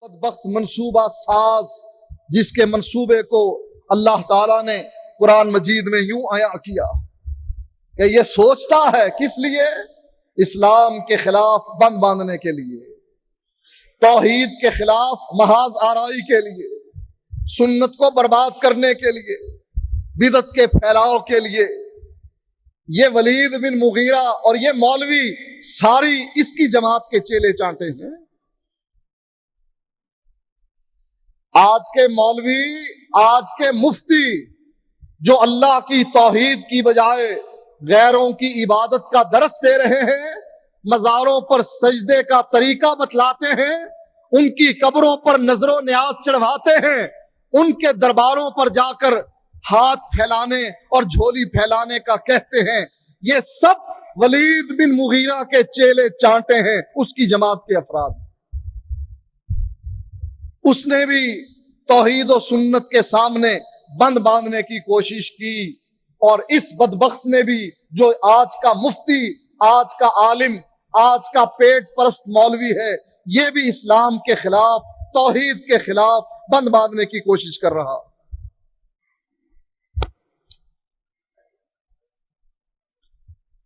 بدبخت منصوبہ ساز جس کے منصوبے کو اللہ تعالیٰ نے قرآن مجید میں یوں عیاں کیا کہ یہ سوچتا ہے کس لیے؟ اسلام کے خلاف بند باندھنے کے لیے، توحید کے خلاف محاذ آرائی کے لیے، سنت کو برباد کرنے کے لیے، بدعت کے پھیلاؤ کے لیے۔ یہ ولید بن مغیرہ اور یہ مولوی ساری اس کی جماعت کے چیلے چانٹے ہیں۔ آج کے مولوی، آج کے مفتی جو اللہ کی توحید کی بجائے غیروں کی عبادت کا درس دے رہے ہیں، مزاروں پر سجدے کا طریقہ بتلاتے ہیں، ان کی قبروں پر نظر و نیاز چڑھواتے ہیں، ان کے درباروں پر جا کر ہاتھ پھیلانے اور جھولی پھیلانے کا کہتے ہیں، یہ سب ولید بن مغیرہ کے چیلے چانٹے ہیں، اس کی جماعت کے افراد۔ اس نے بھی توحید و سنت کے سامنے بند باندھنے کی کوشش کی، اور اس بدبخت نے بھی، جو آج کا مفتی، آج کا عالم، آج کا پیٹ پرست مولوی ہے، یہ بھی اسلام کے خلاف، توحید کے خلاف بند باندھنے کی کوشش کر رہا۔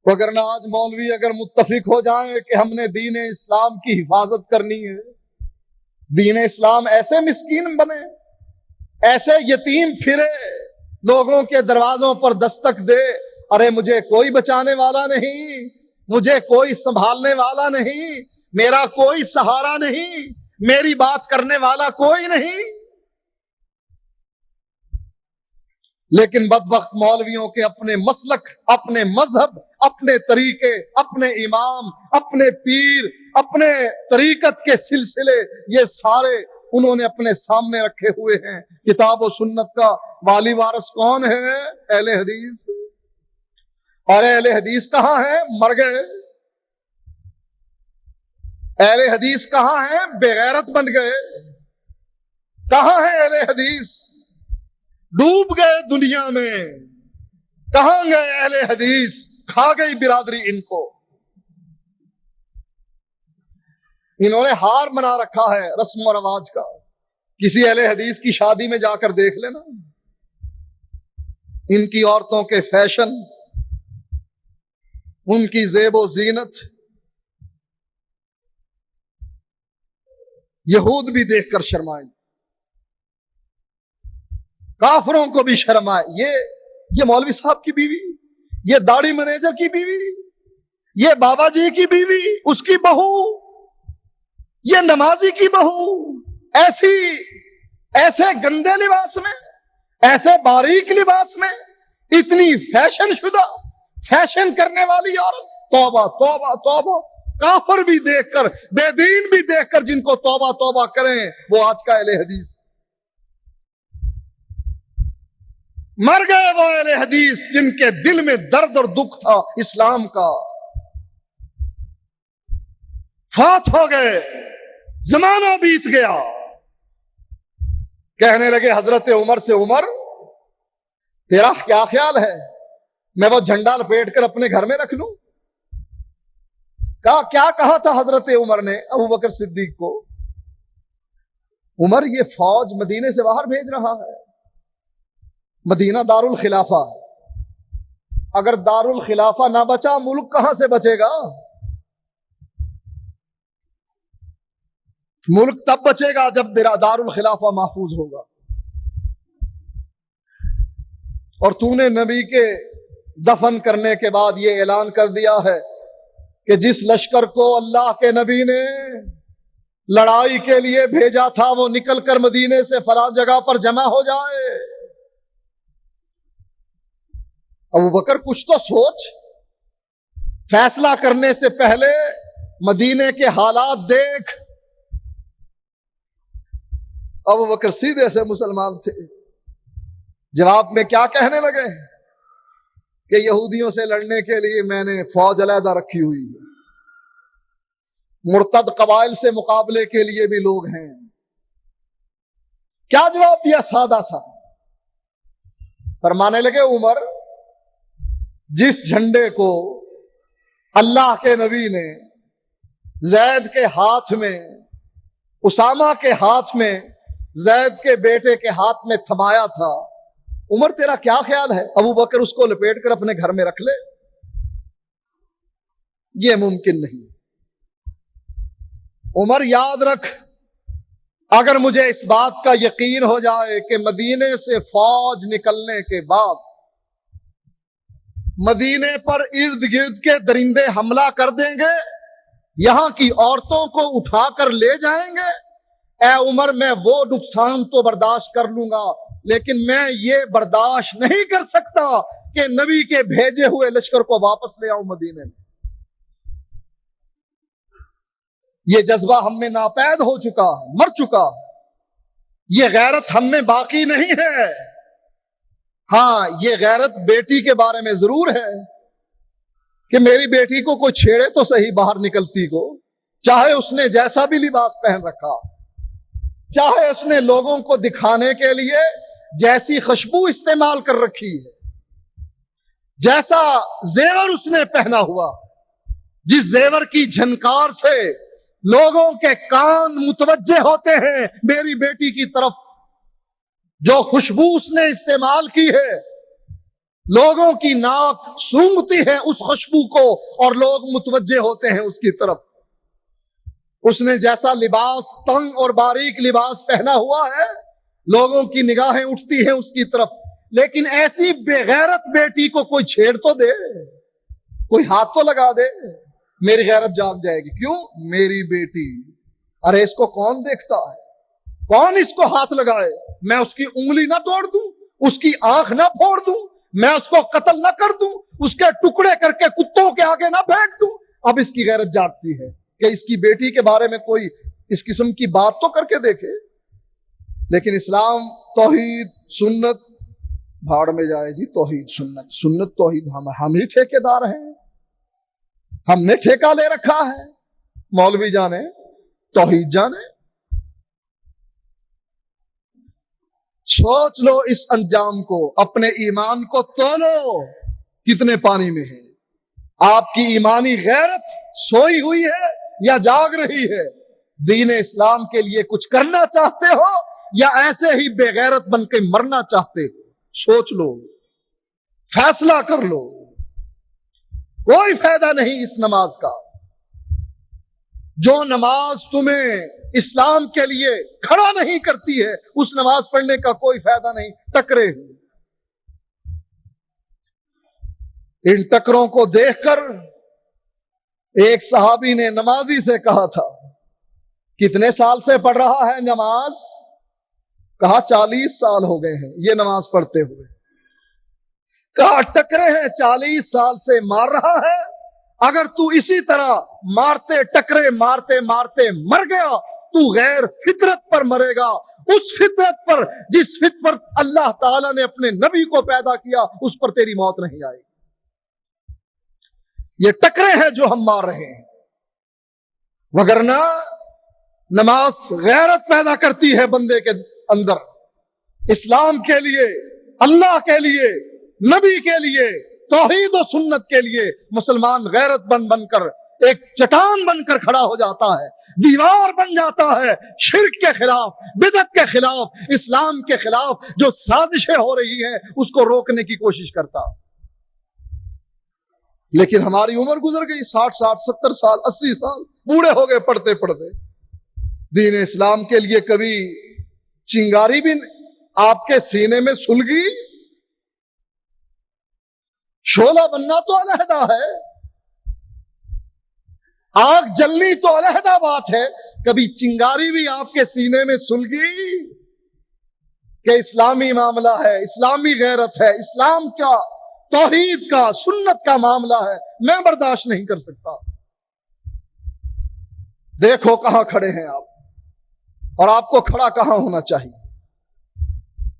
وگرنہ آج مولوی اگر متفق ہو جائیں کہ ہم نے دین اسلام کی حفاظت کرنی ہے، دین اسلام ایسے مسکین بنے، ایسے یتیم پھرے، لوگوں کے دروازوں پر دستک دے، ارے مجھے کوئی بچانے والا نہیں، مجھے کوئی سنبھالنے والا نہیں، میرا کوئی سہارا نہیں، میری بات کرنے والا کوئی نہیں۔ لیکن بدبخت مولویوں کے اپنے مسلک، اپنے مذہب، اپنے طریقے، اپنے امام، اپنے پیر، اپنے طریقت کے سلسلے، یہ سارے انہوں نے اپنے سامنے رکھے ہوئے ہیں۔ کتاب و سنت کا والی وارث کون ہے؟ اہل حدیث۔ اور اہل حدیث کہاں ہے؟ مر گئے۔ اہل حدیث کہاں ہے؟ بغیرت بن گئے۔ کہاں ہے اہل حدیث؟ ڈوب گئے دنیا میں۔ کہاں گئے اہل حدیث؟ کھا گئی برادری ان کو۔ انہوں نے ہار بنا رکھا ہے رسم و رواج کا۔ کسی اہل حدیث کی شادی میں جا کر دیکھ لینا، ان کی عورتوں کے فیشن، ان کی زیب و زینت، یہود بھی دیکھ کر شرمائیں، کافروں کو بھی شرم آئے۔ یہ مولوی صاحب کی بیوی، یہ داڑھی مینیجر کی بیوی، یہ بابا جی کی بیوی، اس کی بہو، یہ نمازی کی بہو، ایسے گندے لباس میں، ایسے باریک لباس میں، اتنی فیشن شدہ، فیشن کرنے والی عورت۔ توبہ توبہ توبہ۔ کافر بھی دیکھ کر، بے دین بھی دیکھ کر جن کو توبہ توبہ کریں، وہ آج کا اہل حدیث۔ مر گئے وہ اہل حدیث جن کے دل میں درد اور دکھ تھا اسلام کا، فات ہو گئے، زمانہ بیت گیا۔ کہنے لگے حضرت عمر سے، عمر تیرا کیا خیال ہے میں وہ جھنڈا لپیٹ کر اپنے گھر میں رکھ لوں؟ کیا کہا تھا حضرت عمر نے ابو بکر صدیق کو؟ عمر یہ فوج مدینے سے باہر بھیج رہا ہے، مدینہ دار الخلافہ، اگر دار الخلافہ نہ بچا ملک کہاں سے بچے گا؟ ملک تب بچے گا جب دار الخلافہ محفوظ ہوگا۔ اور تو نے نبی کے دفن کرنے کے بعد یہ اعلان کر دیا ہے کہ جس لشکر کو اللہ کے نبی نے لڑائی کے لیے بھیجا تھا وہ نکل کر مدینے سے فلاں جگہ پر جمع ہو جائے۔ ابو بکر کچھ تو سوچ، فیصلہ کرنے سے پہلے مدینے کے حالات دیکھ۔ ابو بکر سیدھے سے مسلمان تھے، جواب میں کیا کہنے لگے کہ یہودیوں سے لڑنے کے لیے میں نے فوج علیحدہ رکھی ہوئی ہے، مرتد قبائل سے مقابلے کے لیے بھی لوگ ہیں۔ کیا جواب دیا؟ سادہ سا۔ فرمانے لگے عمر، جس جھنڈے کو اللہ کے نبی نے زید کے ہاتھ میں اسامہ کے ہاتھ میں زید کے بیٹے کے ہاتھ میں تھمایا تھا، عمر تیرا کیا خیال ہے ابو بکر اس کو لپیٹ کر اپنے گھر میں رکھ لے؟ یہ ممکن نہیں۔ عمر یاد رکھ، اگر مجھے اس بات کا یقین ہو جائے کہ مدینے سے فوج نکلنے کے بعد مدینے پر ارد گرد کے درندے حملہ کر دیں گے، یہاں کی عورتوں کو اٹھا کر لے جائیں گے، اے عمر میں وہ نقصان تو برداشت کر لوں گا، لیکن میں یہ برداشت نہیں کر سکتا کہ نبی کے بھیجے ہوئے لشکر کو واپس لے آؤں مدینے میں۔ یہ جذبہ ہم میں ناپید ہو چکا ہے، مر چکا ہے، یہ غیرت ہم میں باقی نہیں ہے۔ ہاں، یہ غیرت بیٹی کے بارے میں ضرور ہے کہ میری بیٹی کو کوئی چھیڑے تو صحیح باہر نکلتی کو، چاہے اس نے جیسا بھی لباس پہن رکھا، چاہے اس نے لوگوں کو دکھانے کے لیے جیسی خوشبو استعمال کر رکھی ہے، جیسا زیور اس نے پہنا ہوا، جس زیور کی جھنکار سے لوگوں کے کان متوجہ ہوتے ہیں میری بیٹی کی طرف، جو خوشبو اس نے استعمال کی ہے، لوگوں کی ناک سونگتی ہے اس خوشبو کو اور لوگ متوجہ ہوتے ہیں اس کی طرف۔ اس نے جیسا لباس، تنگ اور باریک لباس پہنا ہوا ہے، لوگوں کی نگاہیں اٹھتی ہیں اس کی طرف، لیکن ایسی بے غیرت بیٹی کو کوئی چھیڑ تو دے، کوئی ہاتھ تو لگا دے، میری غیرت جاگ جائے گی۔ کیوں؟ میری بیٹی، ارے اس کو کون دیکھتا ہے؟ کون اس کو ہاتھ لگائے؟ میں اس کی انگلی نہ توڑ دوں، اس کی آنکھ نہ پھوڑ دوں، میں اس کو قتل نہ کر دوں، اس کے ٹکڑے کر کے کتوں کے آگے نہ پھینک دوں۔ اب اس کی غیرت جاگتی ہے کہ اس کی بیٹی کے بارے میں کوئی اس قسم کی بات تو کر کے دیکھے۔ لیکن اسلام، توحید، سنت، بھاڑ میں جائے جی توحید سنت، سنت توحید ہم ہی ٹھیکیدار ہیں، ہم نے ٹھیکہ لے رکھا ہے، مولوی جانے، توحید جانے۔ سوچ لو اس انجام کو، اپنے ایمان کو تولو کتنے پانی میں ہے۔ آپ کی ایمانی غیرت سوئی ہوئی ہے یا جاگ رہی ہے؟ دین اسلام کے لیے کچھ کرنا چاہتے ہو یا ایسے ہی بے غیرت بن کے مرنا چاہتے ہو؟ سوچ لو، فیصلہ کر لو۔ کوئی فائدہ نہیں اس نماز کا۔ جو نماز تمہیں اسلام کے لیے کھڑا نہیں کرتی ہے، اس نماز پڑھنے کا کوئی فائدہ نہیں۔ ٹکرے، ان ٹکروں کو دیکھ کر ایک صحابی نے نمازی سے کہا تھا، کتنے سال سے پڑھ رہا ہے نماز؟ کہا 40 سال ہو گئے ہیں یہ نماز پڑھتے ہوئے۔ کہا ٹکرے ہیں، 40 سال سے مار رہا ہے، اگر تو اسی طرح مارتے ٹکرے مارتے مارتے مر گیا تو غیر فطرت پر مرے گا، اس فطرت پر جس فطرت پر اللہ تعالیٰ نے اپنے نبی کو پیدا کیا، اس پر تیری موت نہیں آئے گی۔ یہ ٹکرے ہیں جو ہم مار رہے ہیں، وگرنہ نماز غیرت پیدا کرتی ہے بندے کے اندر، اسلام کے لیے، اللہ کے لیے، نبی کے لیے، توحید و سنت کے لیے مسلمان غیرت بن کر ایک چٹان بن کر کھڑا ہو جاتا ہے، دیوار بن جاتا ہے، شرک کے خلاف، بدعت کے خلاف، اسلام کے خلاف جو سازشیں ہو رہی ہیں اس کو روکنے کی کوشش کرتا۔ لیکن ہماری عمر گزر گئی، 60 سال، 70 سال، 80 سال، بوڑھے ہو گئے پڑھتے پڑھتے۔ دین اسلام کے لیے کبھی چنگاری بھی آپ کے سینے میں سلگی؟ شعلہ بننا تو علیحدہ ہے، آگ جلنی تو علیحدہ بات ہے، کبھی چنگاری بھی آپ کے سینے میں سلگی کہ اسلامی معاملہ ہے، اسلامی غیرت ہے، اسلام کا، توحید کا، سنت کا معاملہ ہے، میں برداشت نہیں کر سکتا۔ دیکھو کہاں کھڑے ہیں آپ، اور آپ کو کھڑا کہاں ہونا چاہیے۔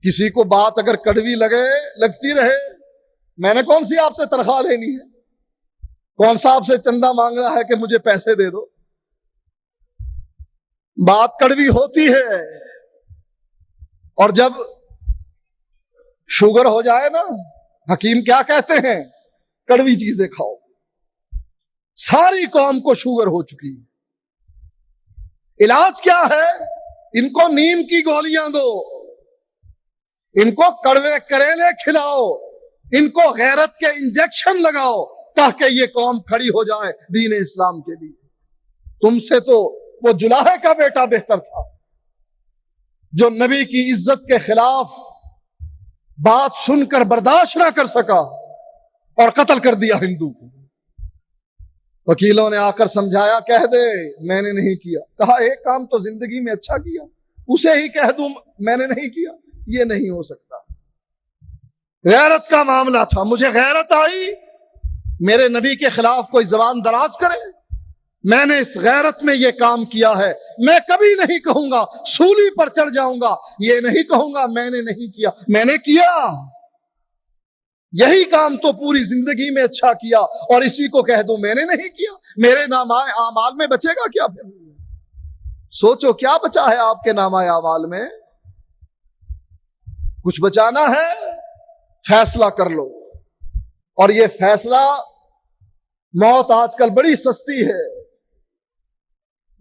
کسی کو بات اگر کڑوی لگتی رہے، میں نے کون سی آپ سے تنخواہ لینی ہے، کون سا آپ سے چندہ مانگنا ہے کہ مجھے پیسے دے دو۔ بات کڑوی ہوتی ہے، اور جب شوگر ہو جائے نا، حکیم کیا کہتے ہیں؟ کڑوی چیزیں کھاؤ۔ ساری قوم کو شوگر ہو چکی ہے، علاج کیا ہے؟ ان کو نیم کی گولیاں دو، ان کو کڑوے کریلے کھلاؤ، ان کو غیرت کے انجیکشن لگاؤ تاکہ یہ قوم کھڑی ہو جائے دین اسلام کے لیے۔ تم سے تو وہ جلاہے کا بیٹا بہتر تھا جو نبی کی عزت کے خلاف بات سن کر برداشت نہ کر سکا اور قتل کر دیا ہندو کو۔ وکیلوں نے آ کر سمجھایا، کہہ دے میں نے نہیں کیا۔ کہا ایک کام تو زندگی میں اچھا کیا، اسے ہی کہہ دوں میں نے نہیں کیا؟ یہ نہیں ہو سکتا۔ غیرت کا معاملہ تھا، مجھے غیرت آئی میرے نبی کے خلاف کوئی زبان دراز کرے، میں نے اس غیرت میں یہ کام کیا ہے۔ میں کبھی نہیں کہوں گا سولی پر چڑھ جاؤں گا، یہ نہیں کہوں گا میں نے نہیں کیا، میں نے کیا۔ یہی کام تو پوری زندگی میں اچھا کیا اور اسی کو کہہ دوں میں نے نہیں کیا، میرے نامہ اعمال میں بچے گا کیا؟ پھر سوچو کیا بچا ہے آپ کے نامہ اعمال میں؟ کچھ بچانا ہے؟ فیصلہ کر لو۔ اور یہ فیصلہ، موت آج کل بڑی سستی ہے،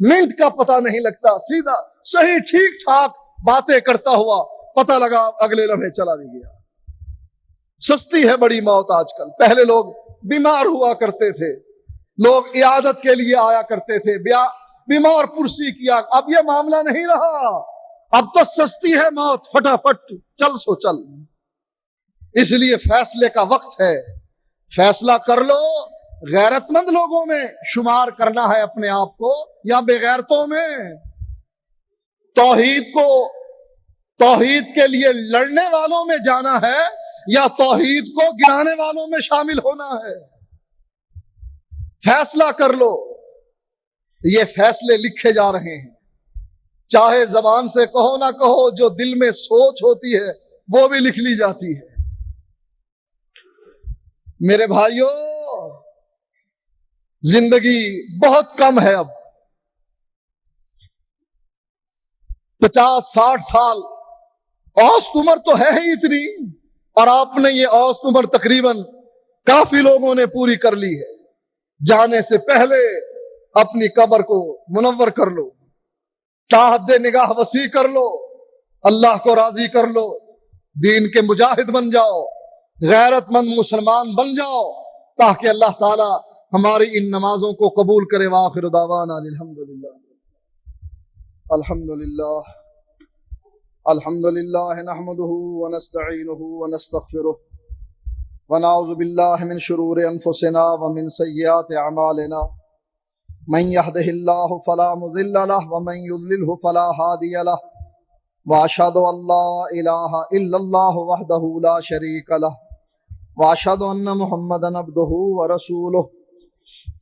منٹ کا پتہ نہیں لگتا، سیدھا صحیح ٹھیک ٹھاک باتیں کرتا ہوا پتہ لگا اگلے لمحے چلا بھی گیا۔ سستی ہے بڑی موت آج کل۔ پہلے لوگ بیمار ہوا کرتے تھے، لوگ عیادت کے لیے آیا کرتے تھے، بیمار پرسی کیا، اب یہ معاملہ نہیں رہا، اب تو سستی ہے موت، فٹافٹ چل سو چل۔ اس لیے فیصلے کا وقت ہے، فیصلہ کر لو۔ غیرت مند لوگوں میں شمار کرنا ہے اپنے آپ کو یا بے غیرتوں میں؟ توحید کے لیے لڑنے والوں میں جانا ہے یا توحید کو گرانے والوں میں شامل ہونا ہے؟ فیصلہ کر لو۔ یہ فیصلے لکھے جا رہے ہیں، چاہے زبان سے کہو نہ کہو، جو دل میں سوچ ہوتی ہے وہ بھی لکھ لی جاتی ہے۔ میرے بھائیوں، زندگی بہت کم ہے، اب 50-60 سال اوسط عمر تو ہے ہی اتنی، اور آپ نے یہ اوسط عمر تقریباً کافی لوگوں نے پوری کر لی ہے۔ جانے سے پہلے اپنی قبر کو منور کر لو، چاہت نگاہ وسیع کر لو، اللہ کو راضی کر لو، دین کے مجاہد بن جاؤ، غیرت مند مسلمان بن جاؤ، تاکہ اللہ تعالی ہماری ان نمازوں کو قبول کرے۔ وآخر دعوانا الحمدللہ الحمدللہ الحمدللہ نحمده ونستعینه ونستغفره ونعوذ باللہ من شرور انفسنا ومن سیئات اعمالنا، من يهده الله فلا مضل له ومن يضلله فلا هادي له، واشهد ان لا اله الا الله وحده لا شريك له، واشهد ان محمدا عبده ورسوله،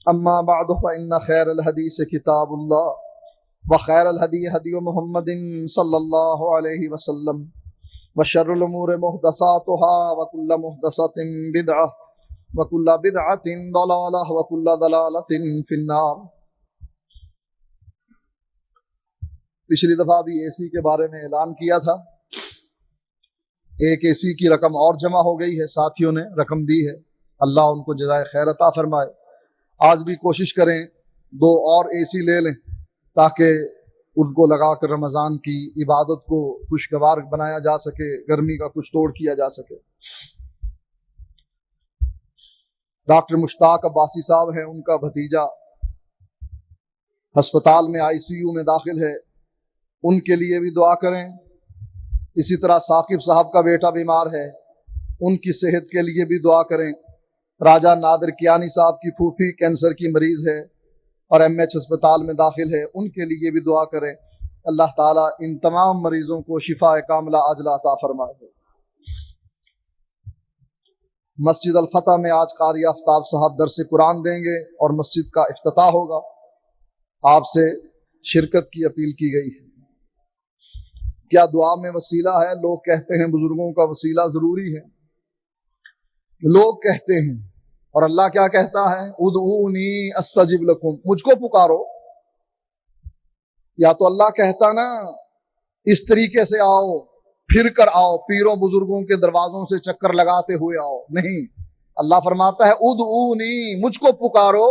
اما بعد فان خير الحديث كتاب الله، وخير الهدي هدي محمد صلى الله عليه وسلم، وشر الامور محدثاتها وكل محدثة بدعة وكل بدعة ضلالة وكل ضلالة في النار۔ پچھلی دفعہ بھی اے سی کے بارے میں اعلان کیا تھا، ایک اے سی کی رقم اور جمع ہو گئی ہے، ساتھیوں نے رقم دی ہے، اللہ ان کو جزائے خیر عطا فرمائے۔ آج بھی کوشش کریں 2 اور اے سی لے لیں تاکہ ان کو لگا کر رمضان کی عبادت کو خوشگوار بنایا جا سکے، گرمی کا کچھ توڑ کیا جا سکے۔ ڈاکٹر مشتاق عباسی صاحب ہیں، ان کا بھتیجا ہسپتال میں ICU میں داخل ہے، ان کے لیے بھی دعا کریں۔ اسی طرح ثاقب صاحب کا بیٹا بیمار ہے، ان کی صحت کے لیے بھی دعا کریں۔ راجہ نادر کیانی صاحب کی پھوپھی کینسر کی مریض ہے اور MH ہسپتال میں داخل ہے، ان کے لیے بھی دعا کریں۔ اللہ تعالیٰ ان تمام مریضوں کو شفا کاملہ عاجلہ عطا فرمائے۔ مسجد الفتح میں آج قاری آفتاب صاحب درس قرآن دیں گے اور مسجد کا افتتاح ہوگا، آپ سے شرکت کی اپیل کی گئی ہے۔ کیا دعا میں وسیلہ ہے؟ لوگ کہتے ہیں بزرگوں کا وسیلہ ضروری ہے، لوگ کہتے ہیں، اور اللہ کیا کہتا ہے؟ ادعونی استجب لکم، مجھ کو پکارو۔ یا تو اللہ کہتا نا اس طریقے سے آؤ، پھر کر آؤ، پیروں بزرگوں کے دروازوں سے چکر لگاتے ہوئے آؤ، نہیں، اللہ فرماتا ہے ادعونی، مجھ کو پکارو۔